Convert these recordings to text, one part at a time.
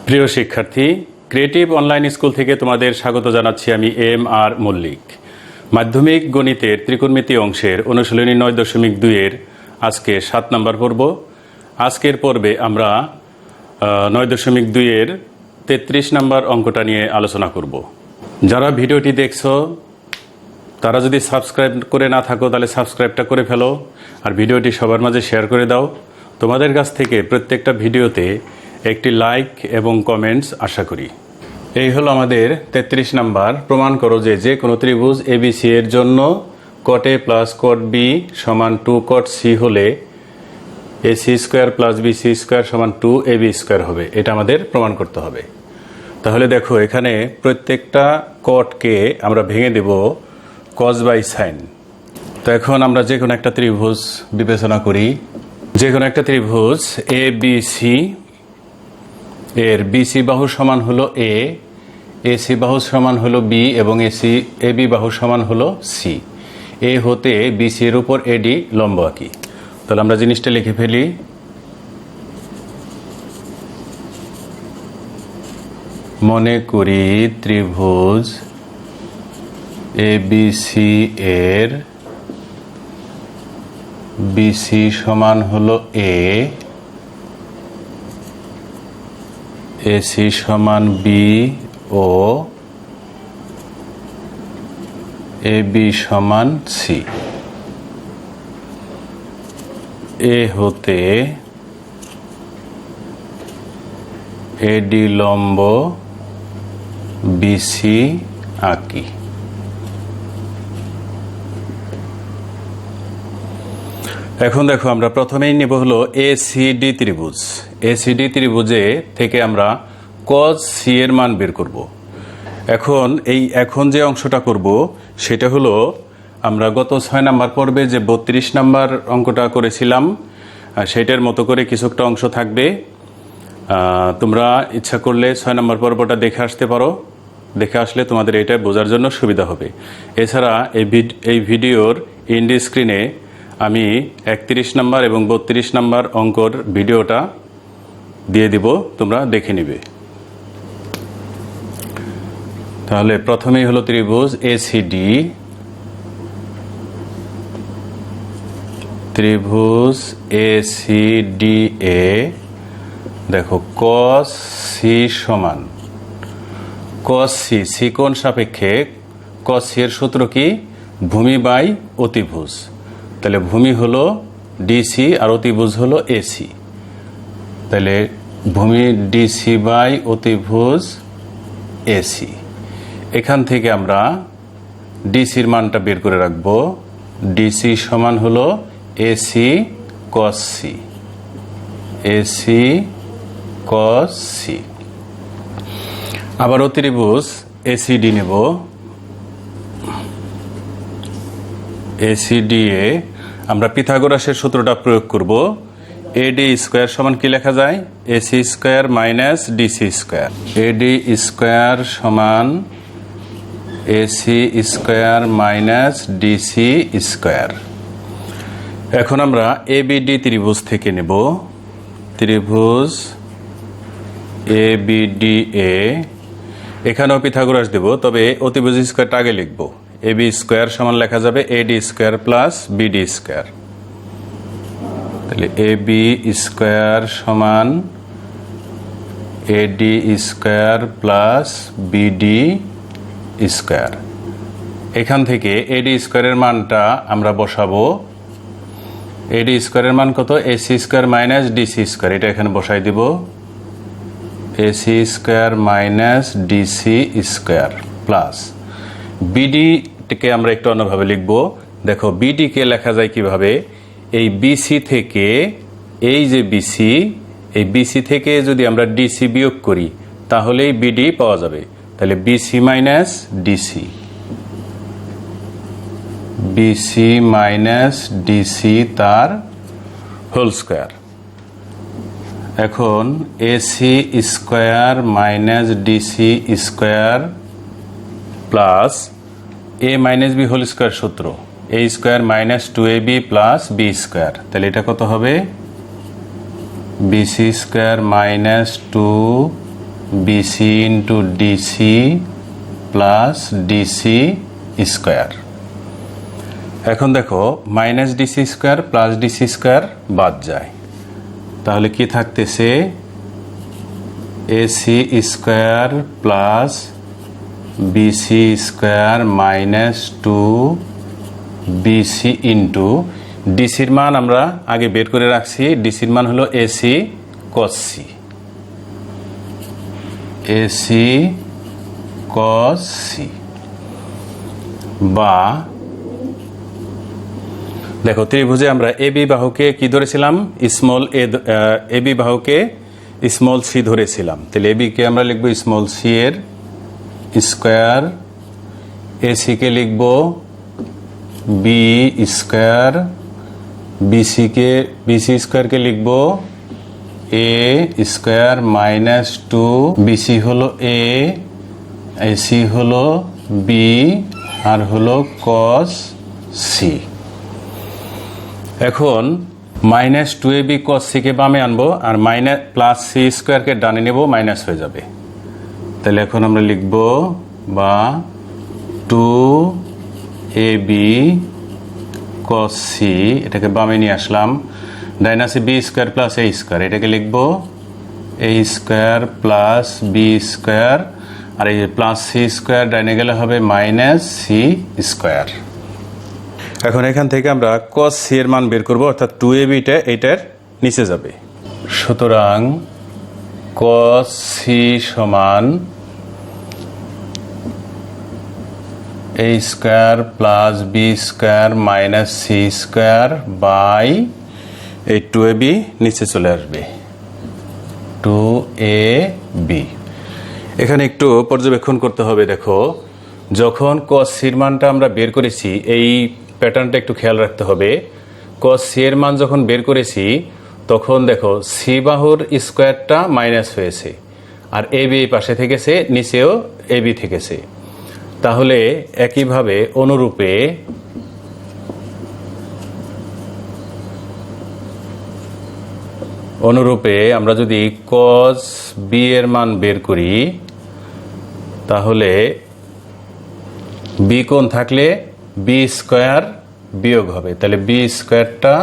প্রিয় শিক্ষার্থী, creative online school থেকে তোমাদের স্বাগত জানাচ্ছি আমি এম.আর. মল্লিক। মাধ্যমিক গণিতের ত্রিকোণমিতি অংশের অনুশীলনী 9.2-এর আজকে 7 নম্বর পর্ব। আজকের পর্বে আমরা 9.2-এর 33 নম্বর অঙ্কটা নিয়ে আলোচনা করব। যারা ভিডিওটি দেখছো তারা যদি সাবস্ক্রাইব করে না থাকো তাহলে সাবস্ক্রাইবটা করে ফেলো, আর ভিডিওটি সবার মাঝে শেয়ার করে দাও। তোমাদের কাছ থেকে প্রত্যেকটা ভিডিওতে একটি লাইক এবং কমেন্টস আশা করি। এই হলো আমাদের 33 নাম্বার। প্রমাণ করো যে যে কোনো ত্রিভুজ এবিসি এর জন্য কট এ প্লাস কট বি সমান 2 কট সি হলে AC square plus BC square সমান 2 এবি স্কোয়ার হবে। এটা আমাদের প্রমাণ করতে হবে। তাহলে দেখো, এখানে প্রত্যেকটা কটকে আমরা ভেঙে দেব কস বাই সাইন। তো এখন আমরা যে কোনো একটা ত্রিভুজ বিবেচনা করি। যে কোনো একটা ত্রিভুজ এ বি সি এর বিসি বাহু সমান হলো এ, এসি বাহু সমান হলো বি এবং এবি বাহু সমান হলো সি। এ হতে বিসি এর উপর এডি লম্ব আঁকি। তাহলে আমরা জিনিসটা লিখে ফেলি। মনে করি ত্রিভুজ এবিসি এর বিসি সমান হলো এ, এসি সমান বি ও এবি সমান সি। এ হতে এডি লম্ব বিসি আঁকি। এখন দেখো, আমরা প্রথমেই নেব হলো এসিডি ত্রিভুজ। এসিডি ত্রিভুজে থেকে আমরা কস সি এর মান বের করব। এখন যে অংশটা করব সেটা হলো আমরা গত 6 নাম্বার পর্বে যে 32 নাম্বার অঙ্কটা করেছিলাম সেটার মতো করে কিছু একটা অংশ থাকবে। তোমরা ইচ্ছা করলে 6 নাম্বার পর্বটা দেখে আসতে পারো। দেখে আসলে তোমাদের এটা বোঝার জন্য সুবিধা হবে। এছাড়া এই ভিডিওর ইন্ড স্ক্রিনে আমি 31 নাম্বার এবং 32 নাম্বার অঙ্কর ভিডিওটা দিয়ে দিব, তোমরা দেখে নিবে। তাহলে প্রথমেই হলো ত্রিভুজ এসিডি। ত্রিভুজ এসিডি এ দেখো কস সি সমান কস সি। সি কোণ সাপেক্ষে কস সি এর সূত্র কি? ভূমি বাই অতিভুজ। তাহলে ভূমি হলো ডিসি আর অতিভুজ হলো এসি। তাহলে ভূমি ডিসি বাই অতিভুজ এসি। এখান থেকে আমরা ডিসির মানটা বের করে রাখবো। ডিসি সমান হলো AC cos C, AC cos C. আবার ত্রিভুজ এসিডি নেব। এসিডি এ আমরা পিথাগোরাসের সূত্রটা প্রয়োগ করব। এডি স্কোয়ার সমান কি লেখা যায়? AC square minus DC square. AD square সমান AC square minus DC square. এখন আমরা এবিডি ত্রিভুজ থেকে নেব। ত্রিভুজ এবিডি এ এখানেও পিথাগোরাস দেব, তবে অতিভুজ স্কোয়ারটা আগে লিখব। এবি স্কোয়ার সমান লেখা যাবে এডি স্কোয়ার প্লাস বিডি স্কোয়ার। তাহলে এবি স্কোয়ার সমান এডি স্কোয়ার প্লাস বিডি স্কোয়ার। এখান থেকে এডি স্কোয়ারের মানটা আমরা বসাবো। এডি স্কোয়ারের মান কত? AC square minus DC square. এটা এখানে বসাই দিব। AC square minus DC square plus বিডিকে আমরা একটু অন্যভাবে লিখব। দেখো, বিডিকে লেখা যায় কিভাবে? এই বিসি থেকে, এই যে বিসি, এই বিসি থেকে যদি আমরা ডিসি বিয়োগ করি তাহলেই বিডি পাওয়া যাবে। তাহলে BC minus DC, BC minus DC তার হোল স্কোয়ার। এখন AC square minus DC square plus A minus B whole square সূত্র, A square minus 2ab plus B square. তাহলে এটা কত হবে? BC square minus 2 BC into DC plus DC square. এখন দেখো minus DC square plus DC square বাদ যায়, তাহলে কি থাকতেছে AC square plus BC square minus 2 BC into ডিসির মান আমরা আগে বের করে রাখছি, ডিসির মান হলো AC cos C, AC cos C, বা দেখো ত্রিভুজে আমরা এবি বাহুকে কি ধরেছিলাম, স্মল এবি বাহুকে স্মল সি ধরেছিলাম, তাহলে এবি কে আমরা লিখবো স্মল সি এর স্কোয়ার, এসি কে লিখবো বি স্কোয়ার, বিসি স্কোয়ার কে লিখবো এ স্কোয়ার মাইনাস 2 বিসি হলো এ, এসি হলো বি, আর হলো কস সি। এখন মাইনাস 2ab cos c কে বামে আনবো, আর মাইনাস প্লাস সি স্কোয়ারকে ডানে নেব, মাইনাস হয়ে যাবে। তাহলে এখন আমরা লিখব বা 2ab cos c, এটাকে বামে নিয়ে আসলাম, ডাইনে আছে B square plus A square, এটাকে লিখব এ স্কোয়ার প্লাস বি স্কোয়ার, আর এই প্লাস সি স্কোয়ার ডাইনে গেলে হবে মাইনাস সি স্কোয়ার। এখন এখান থেকে আমরা cos c এর মান বের করব, অর্থাৎ 2ab এইটার নিচে যাবে। সুতরাং cos c সমান a square plus B square minus C square by এই 2ab নিচে চলে আসবে 2ab। এখানে একটু পর্যবেক্ষণ করতে হবে। দেখো যখন cos c এর মানটা আমরা বের করেছি, এই প্যাটার্নটা একটু খেয়াল রাখতে হবে। cos c এর মান যখন বের করেছি তখন দেখো সি বাহুর স্কোয়ারটা মাইনাস হয়েছে, আর এ বি পাশে থেকেছে, নিচেও এ বি থেকেছে। তাহলে একইভাবে অনুরূপে আমরা যদি cos b এর মান বের করি, তাহলে বি কোণ থাকলে বি স্কোয়ার বিয়োগ হবে, তাহলে বি স্কোয়ারটা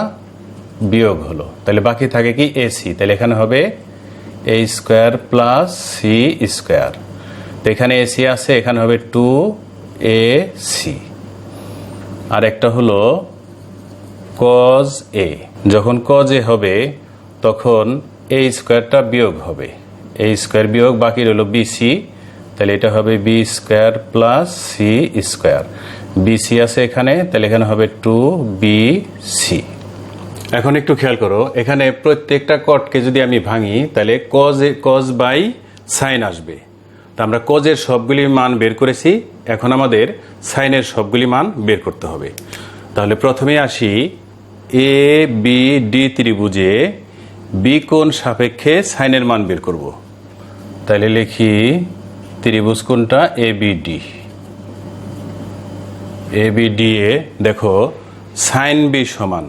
বিয়োগ হলো, তাহলে বাকি থাকে কি এসি, তাহলে এখানে হবে এ স্কোয়ার প্লাস সি স্কোয়ার, তো এখানে এসি আছে, এখানে হবে 2ac, আর একটা হলো cos a, যখন cos a হবে তখন এ স্কোয়ারটা বিয়োগ হবে, এ স্কোয়ার বিয়োগ বাকি রইল বিসি, তাহলে এটা হবে B square plus C square, BC আছে এখানে, তাহলে এখানে হবে 2bc। এখন একটু খেয়াল করো, এখানে প্রত্যেকটা কটকে যদি আমি ভাঙি তাহলে cos বাই সাইন আসবে। তা আমরা cos এর সবগুলি মান বের করেছি, এখন আমাদের সাইনের সবগুলি মান বের করতে হবে। তাহলে প্রথমে আসি এ বি ডি ত্রিভুজে বি কোণ সাপেক্ষে সাইনের মান বের করব। তাহলে লিখি ত্রিভুজ কোণটা এবিডি, এবিডি এ দেখো সাইন বি সমান,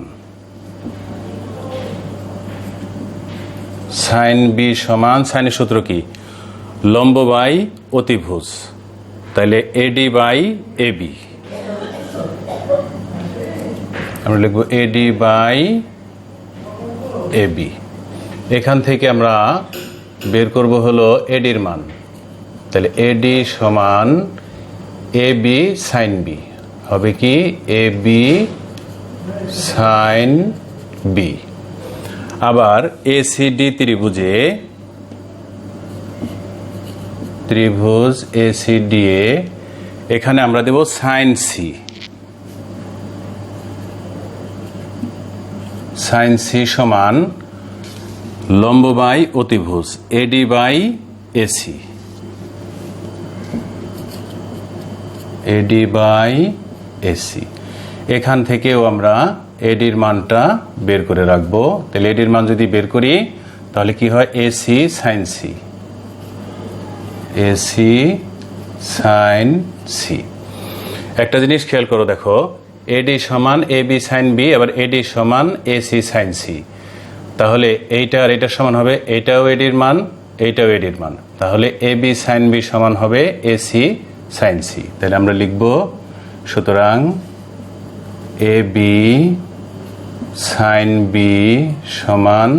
সাইন বি সমান, সাইনের সূত্র কি, লম্ব বাই অতিভুজ, তাহলে এডি বাই এবি, আমরা লিখব এডি বাই এবি। এখান থেকে আমরা বের করব হলো এডির মান, তাহলে এডি সমান এ বি সাইন বি, হবে কি এ বি সাইন বি। আবার এসিডি ত্রিভুজে, ত্রিভুজ এসিডি এ এখানে আমরা দেব সাইন সি, সাইন সি সমান লম্ব বাই অতিভুজ AD by AC, AD by AC. এখান থেকেও আমরা এডির মানটা বের করে রাখবো, তাহলে এডির মান যদি বের করি তাহলে কি হয় AC sine C, AC sine C. একটা জিনিস খেয়াল করো, দেখো এডি সমান এ বি সাইন বি, আবার এডি সমান এসি সাইন সি, তাহলে এইটা আর এটার সমান হবে, এইটাও এডির মান, এইটাও এডির মান, তাহলে এ বি সাইন বি সমান হবে এ সি সাইন সি। তাহলে আমরা লিখব সুতরাং এ বি সাইন বি সমান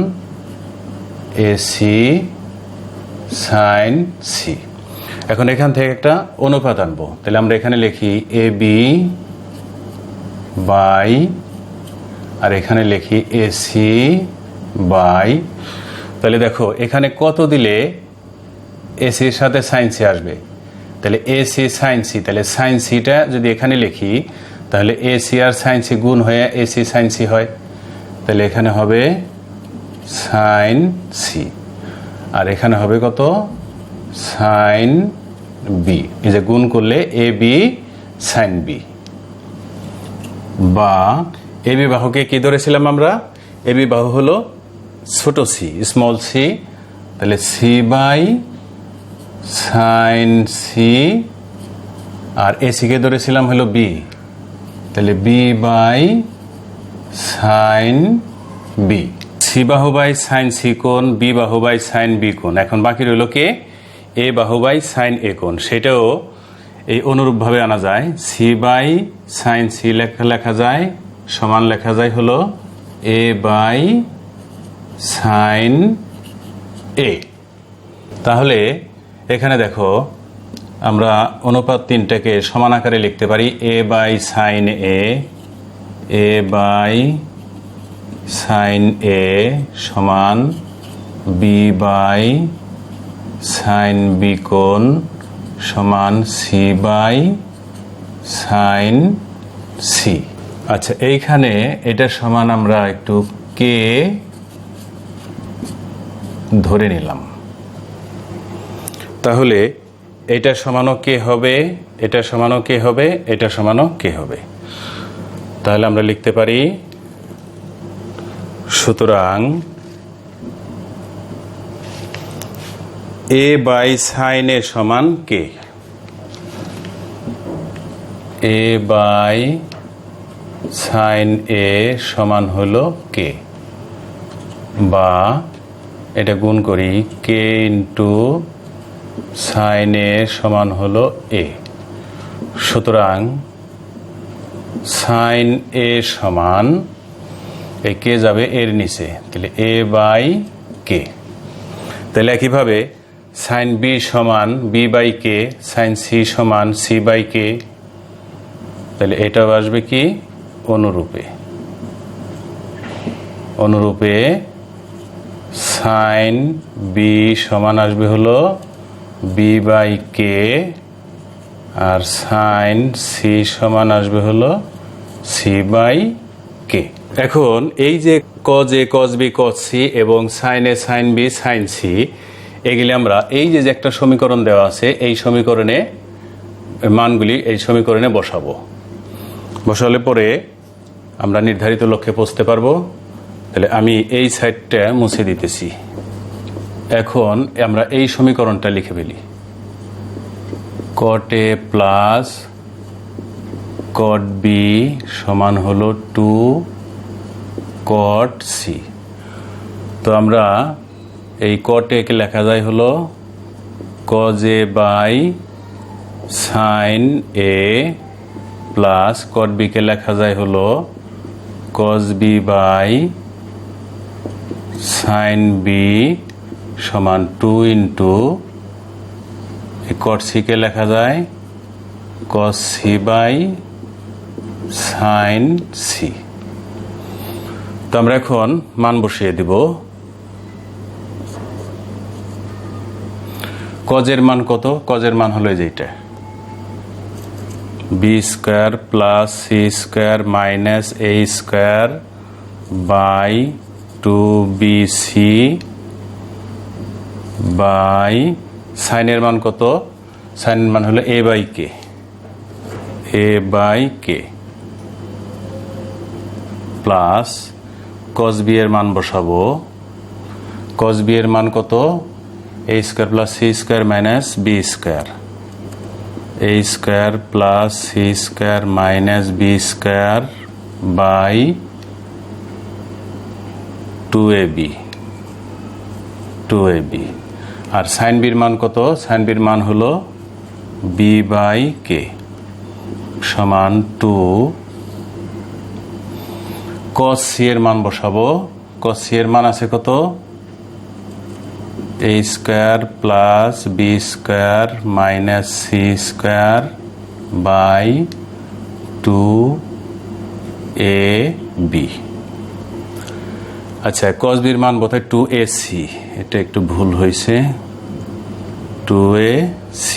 এ সি সাইন সি। এখন এখান থেকে একটা অনুপাত আনবো। তাহলে আমরা এখানে লিখি এ বি বাই, আর এখানে লিখি এ সি বাই। তাহলে দেখো এখানে কত দিলে এসির সাথে সাইন সি আসবে, তাহলে এ সি সাইন সি। তাহলে সাইন সিটা যদি এখানে লিখি তাহলে এ সি আর সাইন সি গুণ হয়ে এ সি সাইন সি হয়। তাহলে এখানে হবে সাইন সি, আর এখানে হবে কত সাইন বি। এই যে গুণ করলে এ বি সাইন বি, বা এ বি বাহুকে কি ধরেছিলাম আমরা? এ বি বাহু হলো ছোট সি, স্মল সি। তাহলে সি বাই সাইন সি, আর এসিকে ধরেছিলাম হলো বি, তাহলে B by sine B. C বাহু বাই সাইন সি কোণ, বি বাহু বাই সাইন বি কোণ। এখন বাকি রইল কে? এ বাহু বাই সাইন এ কোণ। সেটাও এই অনুরূপভাবে আনা যায়। সি বাই সাইন সি লেখা যায় সমান লেখা যায় হলো এ বাই সাইন এ। তাহলে এখানে দেখো আমরা অনুপাত তিনটাকে সমান আকারে লিখতে পারি। A by sine A, A by sine A সমান বি বাই সাইন বি কোণ সমান সি বাই সাইন সি। আচ্ছা, এইখানে এটা সমান আমরা একটু কে ধরে নিলাম। তাহলে এটা সমানও কে হবে, এটা সমানও কে হবে, এটা সমানও কে হবে। তাহলে আমরা লিখতে পারি সুতরাং এ বাই সাইন এ সমান কে, এ বাই সাইন এ সমান হলো কে, বা এটা গুণ করি কে ইন্টু সাইন এ সমান হলো এ। সুতরাং সাইন এ সমান এই কে যাবে এর নিচে, তাহলে এ বাই কে। তাহলে একইভাবে সাইন বি সমান B by K, sine C সমান সি বাই কে। তাহলে এটাও আসবে কি অনুরূপে, অনুরূপে সাইন বি সমান আসবে হলো বি বাই কে, আর সাইন সি সমান আসবে হলো সি বাই কে। এখন এই যে cos A cos B cos C এবং sine A sine B sine C, এগুলি আমরা এই যে একটা সমীকরণ দেওয়া আছে এই সমীকরণে মানগুলি এই সমীকরণে বসাবো। বসালে পরে আমরা নির্ধারিত লক্ষ্যে পৌঁছতে পারবো। তাহলে আমি এই সাইডটা মুছে দিতেছি। এখন আমরা এই সমীকরণটা লিখে ফেলি। কট এ প্লাস কট বি সমান হলো 2 কট সি। তো আমরা এই কট এ কে লেখা যায় হলো cos A by sine A, plus cot B কে লেখা যায় হলো cos B by sine B সমান 2 ইন্টু কট সি কে লেখা যায় cos C by sine C. তো আমরা এখন মান বসিয়ে দিব। কজের মান কত? কজের মান হলো যেটা B square plus C square minus A square by 2bc by সাইনের মান কত? সাইনের মান হলো A by K, A by K plus cos B এর মান বসাবো। কস বি এর মান কত? A square plus C square minus B square, A square plus C square minus B square by 2ab, 2ab। আর সাইন বির মান কত? সাইন বির মান হলো বি বাই কে সমান 2 কস সি এর মান বসাবো। কস সি এর মান আছে কত? A square plus B square minus C square by 2ab। আচ্ছা, কস বির মান বোধহয় 2ac, এটা একটু ভুল হয়েছে, 2ac।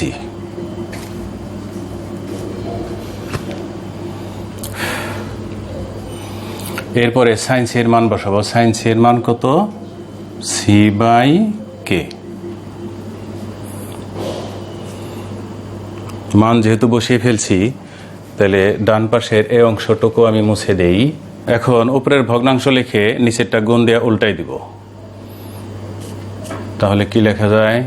এরপরে সাইন সি এর মান বসাবো। সাইন সি এর মান কত? সি বাই কে। মান যেহেতু বসিয়ে ফেলছি, তাহলে ডান পাশের এই অংশটুকু আমি মুছে দেই। এখন উপরের ভগ্নাংশ লিখে নিচেরটা গুণ দিয়ে উল্টাই দিব। তাহলে কি লেখা যায়?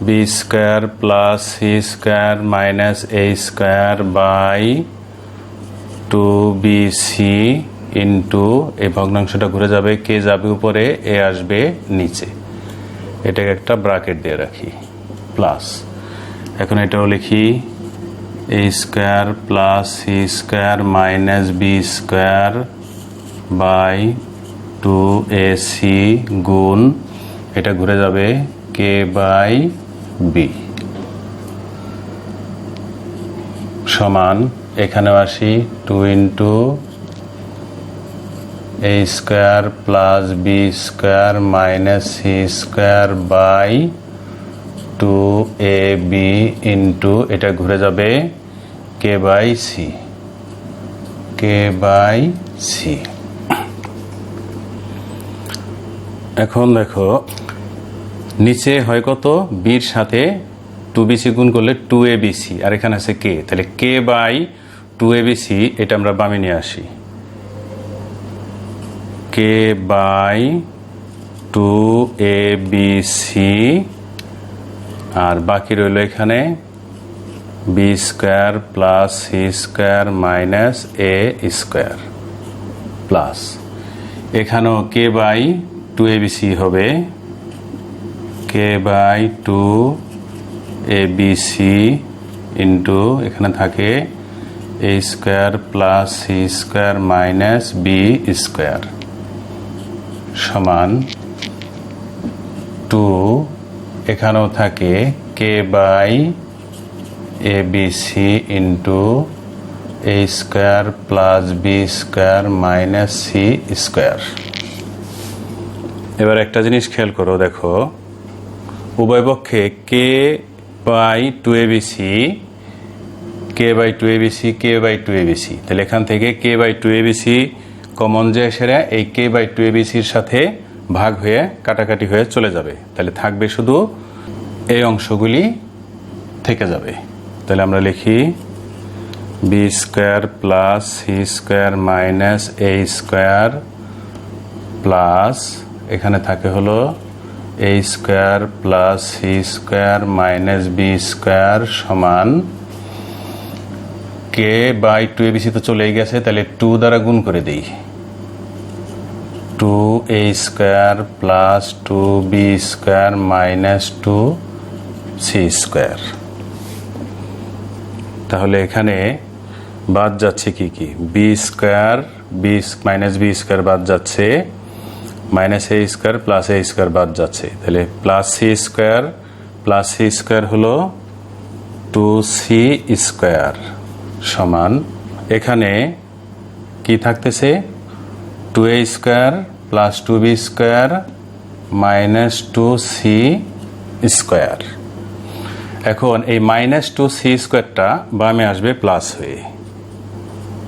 B square plus C square minus A square by 2bc into, এই ভগ্নাংশটা ঘুরে যাবে, কে যাবে উপরে, এ আসবে নিচে। এটাকে একটা ব্র্যাকেট দিয়ে রাখি, প্লাস। এখন এটাও লিখি, A square plus C square minus B square by 2ac গুণ, এটা ঘুরে যাবে কে বাই বি সমান, এখানেও আসি 2 into A square plus B square minus C square by 2ab into, এটা ঘুরে যাবে K by C, K by C. এখন দেখো নিচে হয় কত? বির সাথে 2bc গুণ করলে 2abc, আর এখানে আছে কে, তাহলে কে বাই 2abc, এটা আমরা বামে নিয়ে আসি, কে বাই 2abc, আর বাকি রইল এখানে B square plus C square minus A square plus, এখানেও কে বাই 2abc হবে, কে বাই 2abc ইন্টু, এখানে থাকে A square plus C square minus B square সমান 2, এখানেও থাকে K by abc into A square plus B square minus C square. এবার একটা জিনিস খেয়াল করো, দেখো উভয় পক্ষে K by 2abc, K by 2abc, K by 2abc, তাহলে এখান থেকে কে বাই 2abc কমন যে সেরা এই কে বাই 2abcর সাথে ভাগ হয়ে কাটাকাটি হয়ে চলে যাবে, তাহলে থাকবে শুধু এই অংশগুলি থেকে যাবে। তাহলে আমরা লিখি B square plus C square minus A square plus, এখানে থাকে হলো A square plus C square minus B square সমান, কে বাই 2abc তো চলেই গেছে, তাহলে 2 দ্বারা গুণ করে দিই, 2a square plus 2b square minus 2c square. তাহলে এখানে বাদ যাচ্ছে কি কি? B square, B minus B square বাদ যাচ্ছে, minus A square plus A square বাদ যাচ্ছে, তাহলে plus C square, plus C square হলো 2c স্কোয়ার সমান, এখানে কি থাকতেছে? 2a square plus 2b square minus 2c square. এখন এই মাইনাস 2c স্কোয়ারটা বামে আসবে প্লাস হয়ে,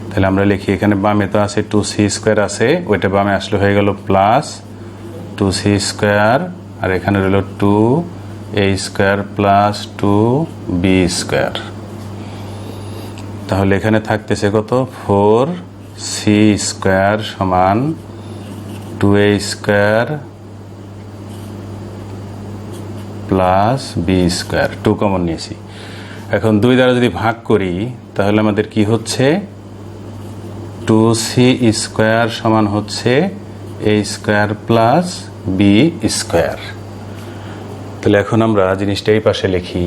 তাহলে আমরা লিখি, এখানে বামে তো আছে 2c স্কোয়ার আছে, ওইটা বামে আসলে হয়ে গেল প্লাস 2c স্কোয়ার, আর এখানে রইল 2a square plus 2b square. তাহলে এখানে থাকতেছে কত? 4c স্কোয়ার সমান 2a square plus B square, 2 common নিয়েছি। এখন 2 দ্বারা যদি ভাগ করি তাহলে আমাদের কি হচ্ছে? 2c স্কোয়ার সমান হচ্ছে a square plus B square. তাহলে এখন আমরা জিনিসটা এই পাশে লিখি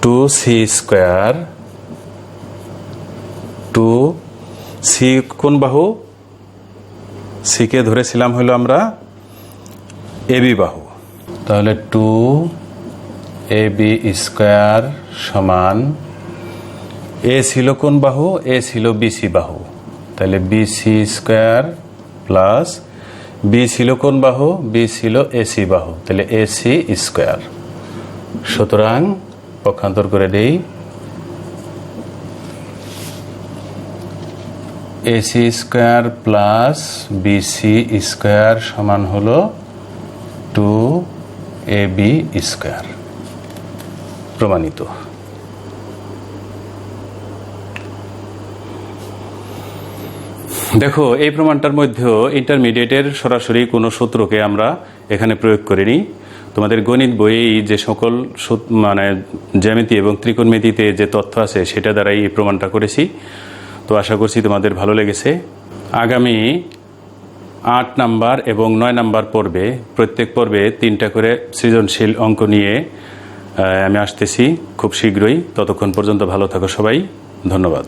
2c² 2c কোন বাহু, c কে ধরেছিলাম হলো আমরা ab বাহু, তাহলে 2ab² সমান a ছিল কোন বাহু, a ছিল bc বাহু, তাহলে bc² প্লাস b ছিল কোন বাহু, b ছিল ac বাহু, তাহলে ac²। সুতরাং পক্ষান্তর করে দেই, ac² প্লাস bc² সমান হলো 2ab²। প্রমাণিত। দেখো এই প্রমাণটার মধ্যেও ইন্টারমিডিয়েটের সরাসরি কোনো সূত্রকে আমরা এখানে প্রয়োগ করিনি। তোমাদের গণিত বইয়ে যে সকল মানে জ্যামিতি এবং ত্রিকোণমিতিতে যে তথ্য আছে সেটা দ্বারাই এই প্রমাণটা করেছি। তো আশা করছি তোমাদের ভালো লেগেছে। আগামী 8 নাম্বার এবং 9 নাম্বার পর্বে প্রত্যেক পর্বে 3টা করে সৃজনশীল অঙ্ক নিয়ে আমি আসতেছি খুব শীঘ্রই। ততক্ষণ পর্যন্ত ভালো থাকো সবাই, ধন্যবাদ।